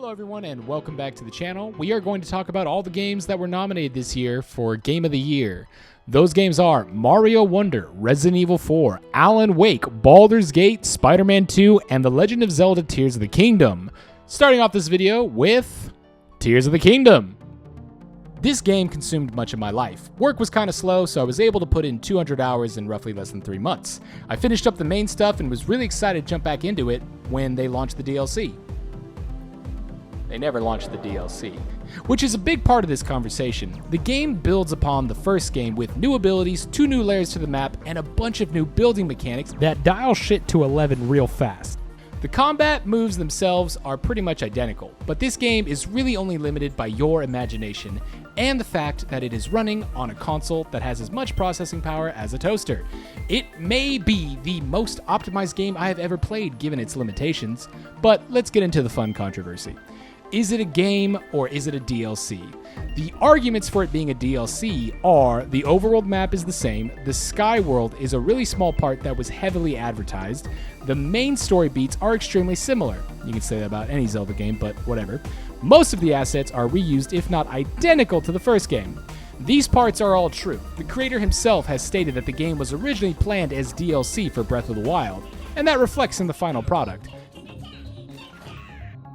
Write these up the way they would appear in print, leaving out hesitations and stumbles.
Hello everyone and welcome back to the channel. We are going to talk about all the games that were nominated this year for Game of the Year. Those games are Mario Wonder, Resident Evil 4, Alan Wake, Baldur's Gate, SpiderMan II, and The Legend of Zelda Tears of the Kingdom. Starting off this video with Tears of the Kingdom. This game consumed much of my life. Work was kind of slow, so I was able to put in 200 hours in roughly less than 3 months. I finished up the main stuff and was really excited to jump back into it when they launched the DLC. They never launched the DLC, which is a big part of this conversation. The game builds upon the first game with new abilities, 2 new layers to the map, and a bunch of new building mechanics that dial shit to 11 real fast. The combat moves themselves are pretty much identical, but this game is really only limited by your imagination and the fact that it is running on a console that has as much processing power as a toaster. It may be the most optimized game I have ever played given its limitations, but let's get into the fun controversy. Is it a game or is it a DLC? The arguments for it being a DLC are the overworld map is the same, the sky world is a really small part that was heavily advertised, the main story beats are extremely similar. You can say that about any Zelda game, but whatever. Most of the assets are reused, if not identical to the first game. These parts are all true. The creator himself has stated that the game was originally planned as DLC for Breath of the Wild, and that reflects in the final product.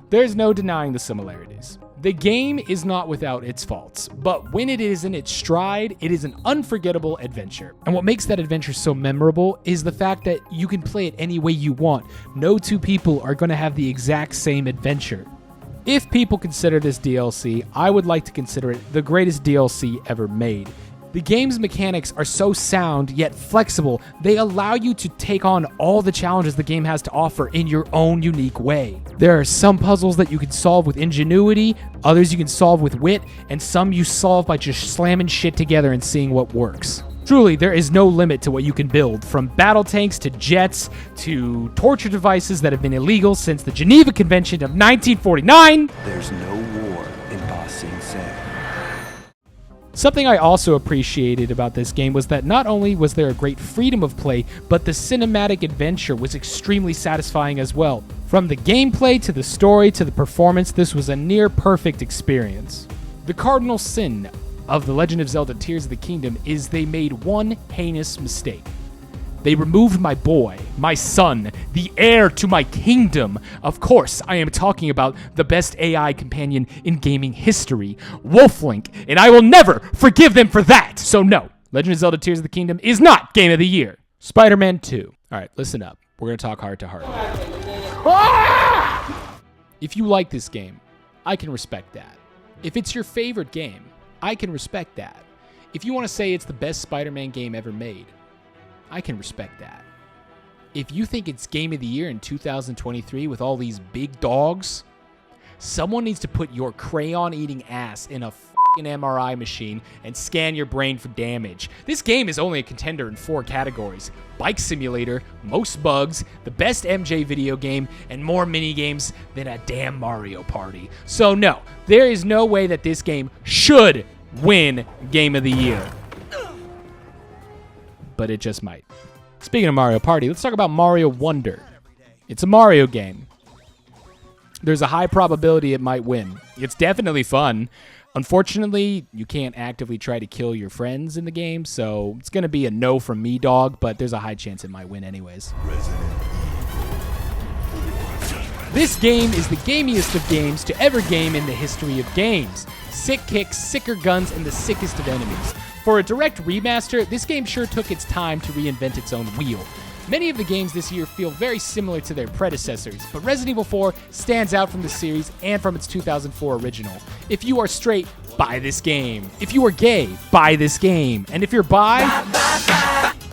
There's no denying the similarities. The game is not without its faults, but when it is in its stride, it is an unforgettable adventure. And what makes that adventure so memorable is the fact that you can play it any way you want. No two people are going to have the exact same adventure. If people consider this DLC, I would like to consider it the greatest DLC ever made. The game's mechanics are so sound yet flexible, they allow you to take on all the challenges the game has to offer in your own unique way. There are some puzzles that you can solve with ingenuity, others you can solve with wit, and some you solve by just slamming shit together and seeing what works. Truly, there is no limit to what you can build, from battle tanks to jets to torture devices that have been illegal since the Geneva Convention of 1949. There's no war in Ba Sing Se. Something I also appreciated about this game was that not only was there a great freedom of play, but the cinematic adventure was extremely satisfying as well. From the gameplay to the story to the performance, this was a near perfect experience. The cardinal sin of The Legend of Zelda Tears of the Kingdom is they made one heinous mistake. They removed my boy, my son, the heir to my kingdom. Of course, I am talking about the best AI companion in gaming history, Wolflink, and I will never forgive them for that. So no, Legend of Zelda Tears of the Kingdom is not Game of the Year. SpiderMan II. All right, listen up. We're going to talk heart to heart. If you like this game, I can respect that. If it's your favorite game, I can respect that. If you want to say it's the best Spider-Man game ever made, I can respect that. If you think it's Game of the Year in 2023 with all these big dogs, someone needs to put your crayon-eating ass in a f***ing MRI machine and scan your brain for damage. This game is only a contender in 4 categories: Bike Simulator, most bugs, the best MJ video game, and more minigames than a damn Mario Party. So no, there is no way that this game should win Game of the Year. But it just might. Speaking of Mario Party, let's talk about Mario Wonder. It's a Mario game. There's a high probability it might win. It's definitely fun. Unfortunately, you can't actively try to kill your friends in the game, so it's going to be a no from me, dog, but there's a high chance it might win anyways. This game is the gamiest of games to ever game in the history of games. Sick kicks, sicker guns, and the sickest of enemies. For a direct remaster, this game sure took its time to reinvent its own wheel. Many of the games this year feel very similar to their predecessors, but Resident Evil 4 stands out from the series and from its 2004 original. If you are straight, buy this game. If you are gay, buy this game. And if you're bi,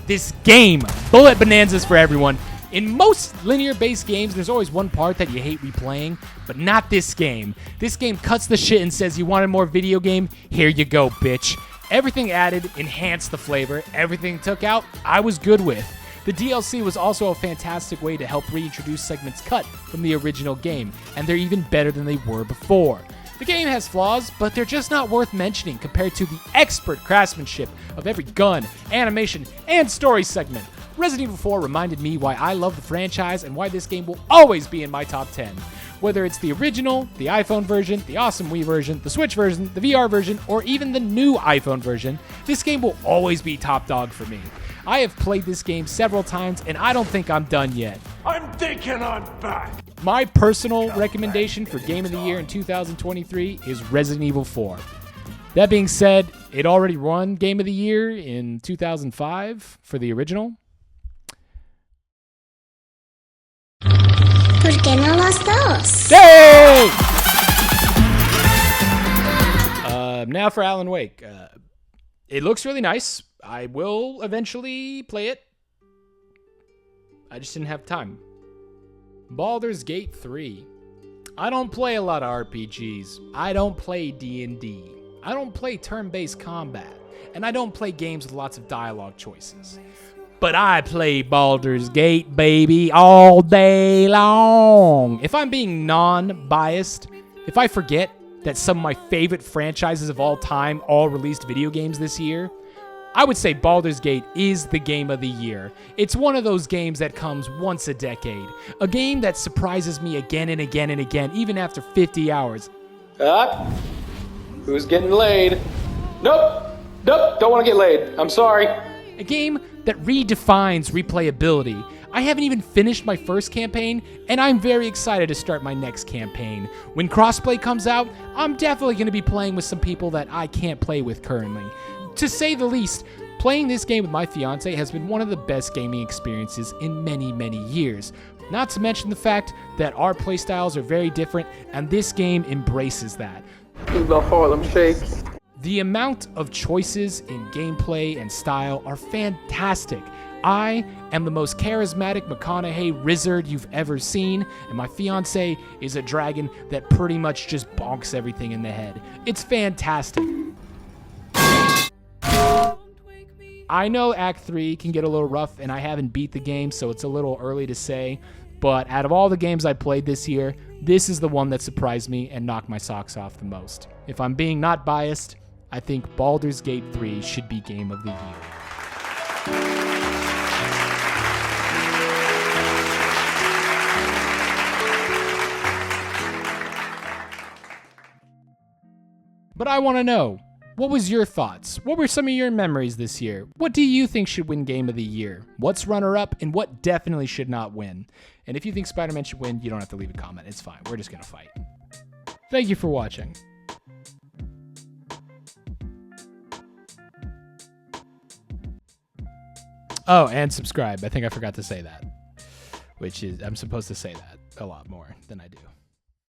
this game. Bullet bonanzas for everyone. In most linear-based games, there's always one part that you hate replaying, but not this game. This game cuts the shit and says, you wanted more video game? Here you go, bitch. Everything added enhanced the flavor. Everything took out, I was good with. The DLC was also a fantastic way to help reintroduce segments cut from the original game, and they're even better than they were before. The game has flaws, but they're just not worth mentioning compared to the expert craftsmanship of every gun, animation, and story segment. Resident Evil 4 reminded me why I love the franchise and why this game will always be in my top 10. Whether it's the original, the iPhone version, the awesome Wii version, the Switch version, the VR version, or even the new iPhone version, this game will always be top dog for me. I have played this game several times, and I don't think I'm done yet. I'm thinking I'm back. My personal recommendation for Game of the Year in 2023 is Resident Evil 4. That being said, it already won Game of the Year in 2005 for the original. ¿Por qué no los dos? Hey! Now for Alan Wake. It looks really nice. I will eventually play it. I just didn't have time. Baldur's Gate 3. I don't play a lot of RPGs. I don't play D&D. I don't play turn-based combat. And I don't play games with lots of dialogue choices. But I play Baldur's Gate, baby, all day long. If I'm being non-biased, if I forget that some of my favorite franchises of all time all released video games this year, I would say Baldur's Gate is the game of the year. It's one of those games that comes once a decade. A game that surprises me again and again and again, even after 50 hours. Who's getting laid? Nope, don't want to get laid. I'm sorry. A game that redefines replayability. I haven't even finished my first campaign, and I'm very excited to start my next campaign. When crossplay comes out, I'm definitely going to be playing with some people that I can't play with currently. To say the least, playing this game with my fiance has been one of the best gaming experiences in many, many years. Not to mention the fact that our playstyles are very different, and this game embraces that. The Harlem Shakes. The amount of choices in gameplay and style are fantastic. I am the most charismatic McConaughey wizard you've ever seen, and my fiance is a dragon that pretty much just bonks everything in the head. It's fantastic. I know Act 3 can get a little rough, and I haven't beat the game, so it's a little early to say, but out of all the games I played this year, this is the one that surprised me and knocked my socks off the most. If I'm being not biased, I think Baldur's Gate 3 should be Game of the Year. But I want to know, what was your thoughts? What were some of your memories this year? What do you think should win Game of the Year? What's runner-up and what definitely should not win? And if you think Spider-Man should win, you don't have to leave a comment. It's fine. We're just going to fight. Thank you for watching. Oh, and subscribe. I think I forgot to say that, which is, I'm supposed to say that a lot more than I do.